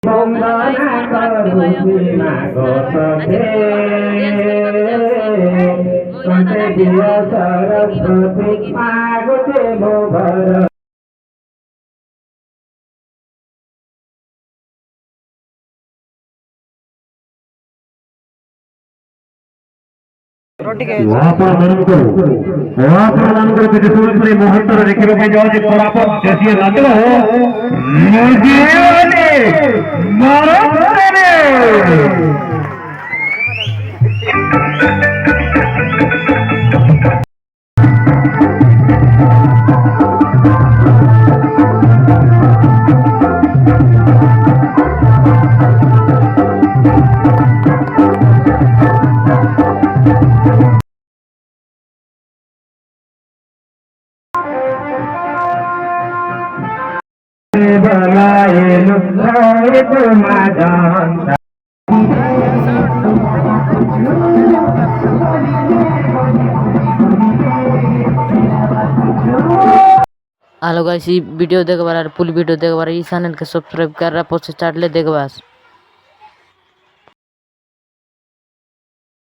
বন্দনা করুছি মাগো তোকে কণ্ঠে দিও সরস্বতী মাগো দেব ভর ମହାପ୍ରଭୁମାନଙ୍କର କିଛି ଶୁଣି ମୁହୂର୍ତ୍ତରେ ଦେଖିବା ପାଇଁ ଯାଉଛି କୋରାପୁଟ ଦେଶୀୟ ନାଚ हेलो गाइस, वीडियो देखबार फुल वीडियो देखबार ई चैनल के सब्सक्राइब कर रहा, पोस्ट चाट ले देखबास।